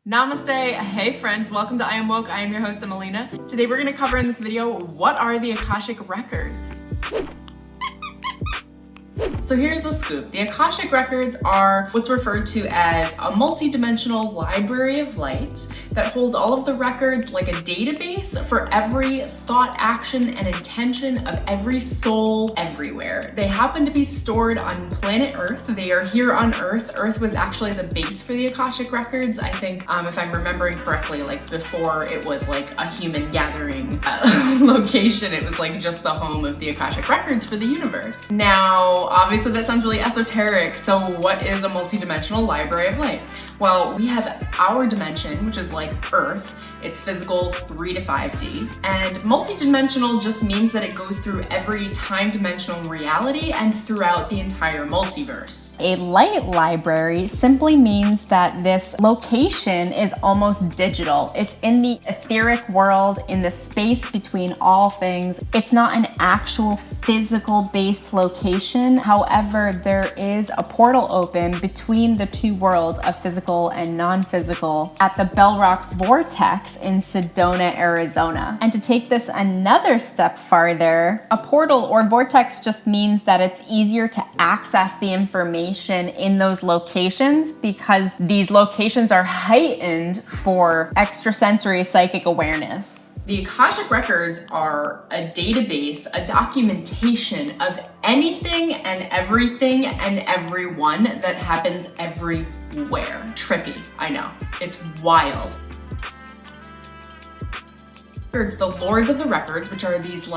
Namaste, hey friends, welcome to IamWoke. I am your host, Emelina. Today we're going to cover in this video, what are the Akashic Records? So here's the scoop. The Akashic Records are what's referred to as a multi-dimensional library of light that holds all of the records like a database for every thought, action, and intention of every soul everywhere. They happen to be stored on planet Earth. They are here on Earth. Earth was actually the base for the Akashic Records. I think, if I'm remembering correctly, like before it was like a human gathering location, it was like just the home of the Akashic Records for the universe. Now, obviously that sounds really esoteric. So what is a multi-dimensional library of light? Well, we have our dimension, which is like Earth. It's physical 3 to 5D. And multi-dimensional just means that it goes through every time-dimensional reality and throughout the entire multiverse. A light library simply means that this location is almost digital. It's in the etheric world, in the space between all things. It's not an actual physical based location. However, there is a portal open between the two worlds of physical and non-physical at the Bell Rock Vortex in Sedona, Arizona. And to take this another step farther, a portal or vortex just means that it's easier to access the information in those locations because these locations are heightened for extrasensory psychic awareness. The Akashic Records are a database, a documentation of anything and everything and everyone that happens everywhere. Trippy, I know. It's wild. The Lords of the Records, which are these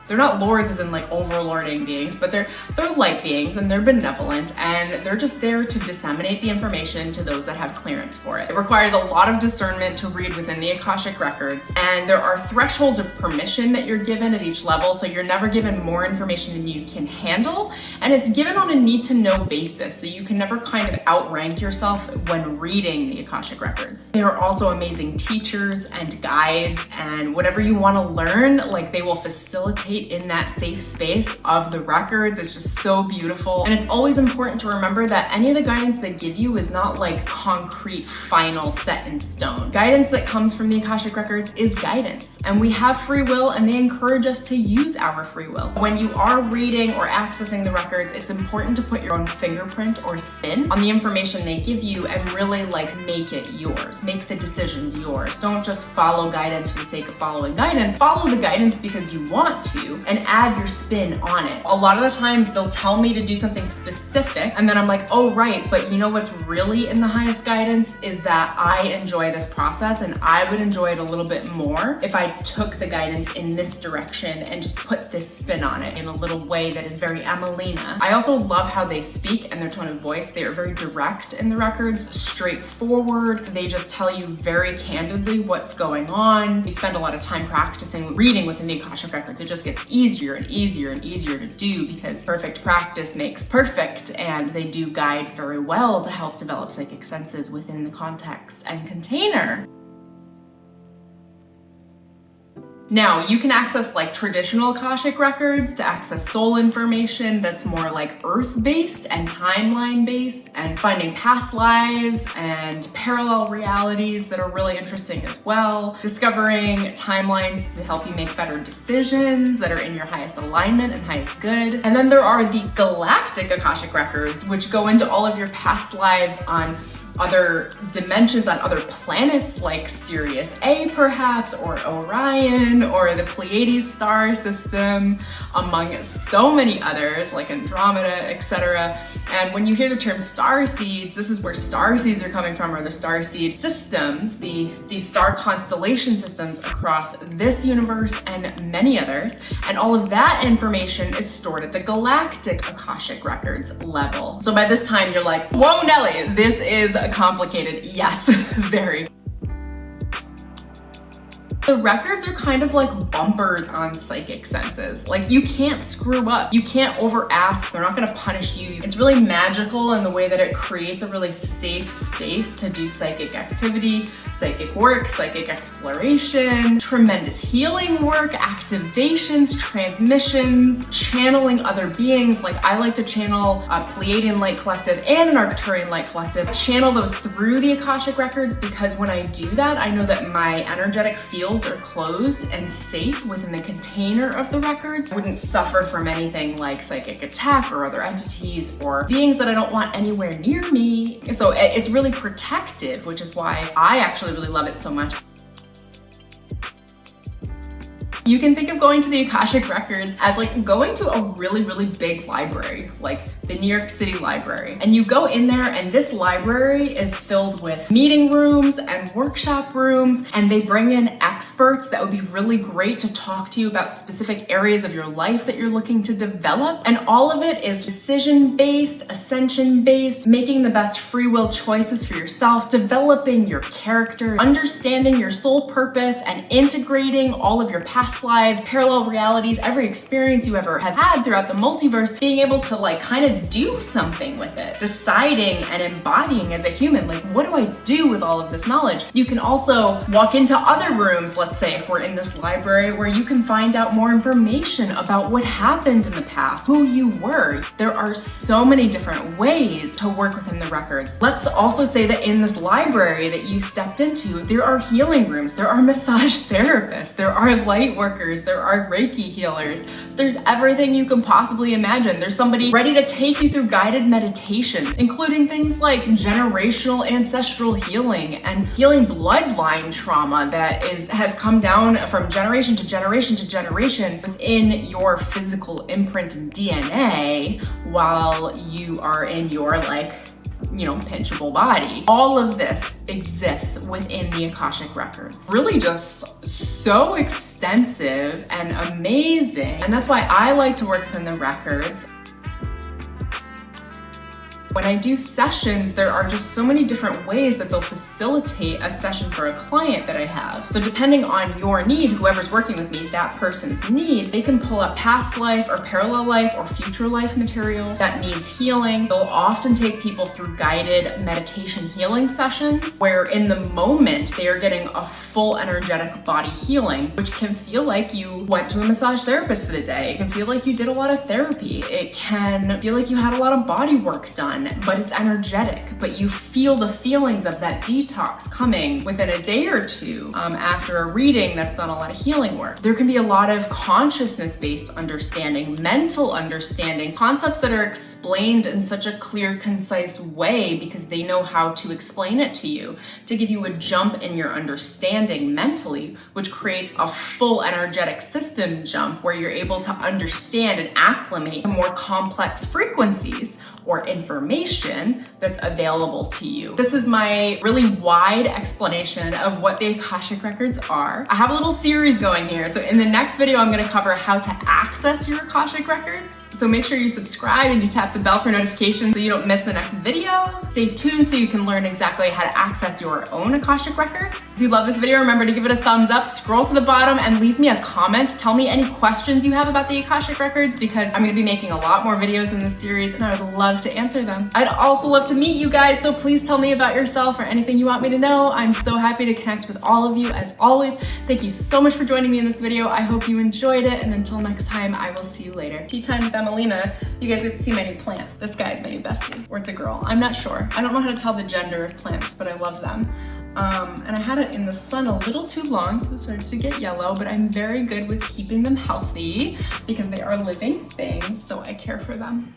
they're not lords as in overlording beings, but they're light beings and they're benevolent and they're just there to disseminate the information to those that have clearance for it. It requires a lot of discernment to read within the Akashic Records, and there are thresholds of permission that you're given at each level, so you're never given more information than you can handle, and it's given on a need-to-know basis, so you can never kind of outrank yourself when reading the Akashic Records. They are also amazing teachers and guides, and whatever you want to learn, they will facilitate in that safe space of the records. It's just so beautiful. And it's always important to remember that any of the guidance they give you is not concrete, final, set in stone. Guidance that comes from the Akashic Records is guidance. And we have free will and they encourage us to use our free will. When you are reading or accessing the records, it's important to put your own fingerprint or spin on the information they give you and really make it yours. Make the decisions yours. Don't just follow guidance for the sake of following guidance. Follow the guidance because you want to and add your spin on it. A lot of the times they'll tell me to do something specific and then I'm like, oh right, but you know what's really in the highest guidance is that I enjoy this process and I would enjoy it a little bit more if I took the guidance in this direction and just put this spin on it in a little way that is very Emelina. I also love how they speak and their tone of voice. They are very direct in the records, straightforward. They just tell you very candidly what's going on. You spend a lot of time practicing reading within the Akashic Records. It just gets easier and easier and easier to do because perfect practice makes perfect, and they do guide very well to help develop psychic senses within the context and container. Now, you can access traditional Akashic Records to access soul information that's more Earth-based and timeline-based, and finding past lives and parallel realities that are really interesting as well. Discovering timelines to help you make better decisions that are in your highest alignment and highest good. And then there are the Galactic Akashic Records, which go into all of your past lives on other dimensions, on other planets like Sirius A perhaps, or Orion, or the Pleiades star system, among so many others like Andromeda, etc. And when you hear the term star seeds, this is where star seeds are coming from, or the star seed systems, these star constellation systems across this universe and many others. And all of that information is stored at the Galactic Akashic Records level. So by this time you're like, whoa Nelly, this is complicated. Yes, very. The records are kind of like bumpers on psychic senses. Like, you can't screw up. You can't over ask. They're not gonna punish you. It's really magical in the way that it creates a really safe space to do psychic activity, psychic work, psychic exploration, tremendous healing work, activations, transmissions, channeling other beings. Like, I like to channel a Pleiadian Light Collective and an Arcturian Light Collective. Channel those through the Akashic Records, because when I do that, I know that my energetic fields are closed and safe within the container of the records. I wouldn't suffer from anything like psychic attack or other entities or beings that I don't want anywhere near me. So it's really protective, which is why I actually really love it so much. You can think of going to the Akashic Records as like going to a really, really big library, like the New York City Library. And you go in there, and this library is filled with meeting rooms and workshop rooms, and they bring in experts that would be really great to talk to you about specific areas of your life that you're looking to develop. And all of it is decision-based, ascension-based, making the best free will choices for yourself, developing your character, understanding your soul purpose, and integrating all of your past lives, parallel realities, every experience you ever have had throughout the multiverse, being able to like kind of do something with it, deciding and embodying as a human, like, what do I do with all of this knowledge? You can also walk into other rooms, let's say if we're in this library, where you can find out more information about what happened in the past, who you were. There are so many different ways to work within the records. Let's also say that in this library that you stepped into, there are healing rooms, there are massage therapists, there are light workers, there are Reiki healers, there's everything you can possibly imagine. There's somebody ready to take you through guided meditations, including things like generational ancestral healing and healing bloodline trauma that has come down from generation to generation to generation within your physical imprint and DNA while you are in your pinchable body. All of this exists within the Akashic Records. Really just so extensive and amazing. And that's why I like to work within the records. When I do sessions, there are just so many different ways that they'll facilitate a session for a client that I have. So depending on your need, whoever's working with me, that person's need, they can pull up past life or parallel life or future life material that needs healing. They'll often take people through guided meditation healing sessions where in the moment they are getting a full energetic body healing, which can feel like you went to a massage therapist for the day. It can feel like you did a lot of therapy. It can feel like you had a lot of body work done, but it's energetic, but you feel the feelings of that detox coming within a day or two after a reading that's done a lot of healing work. There can be a lot of consciousness-based understanding, mental understanding, concepts that are explained in such a clear, concise way because they know how to explain it to you, to give you a jump in your understanding mentally, which creates a full energetic system jump where you're able to understand and acclimate to more complex frequencies or information that's available to you. This is my really wide explanation of what the Akashic Records are. I have a little series going here. So in the next video, I'm gonna cover how to access your Akashic Records. So make sure you subscribe and you tap the bell for notifications so you don't miss the next video. Stay tuned so you can learn exactly how to access your own Akashic Records. If you love this video, remember to give it a thumbs up, scroll to the bottom and leave me a comment. Tell me any questions you have about the Akashic Records because I'm gonna be making a lot more videos in this series and I would love to answer them. I'd also love to meet you guys, so please tell me about yourself or anything you want me to know. I'm so happy to connect with all of you as always. Thank you so much for joining me in this video. I hope you enjoyed it, and until next time, I will see you later. Tea time with Emelina. You guys get to see my new plant. This guy is my new bestie, or it's a girl. I'm not sure. I don't know how to tell the gender of plants, but I love them. And I had it in the sun a little too long, so it started to get yellow, but I'm very good with keeping them healthy because they are living things, so I care for them.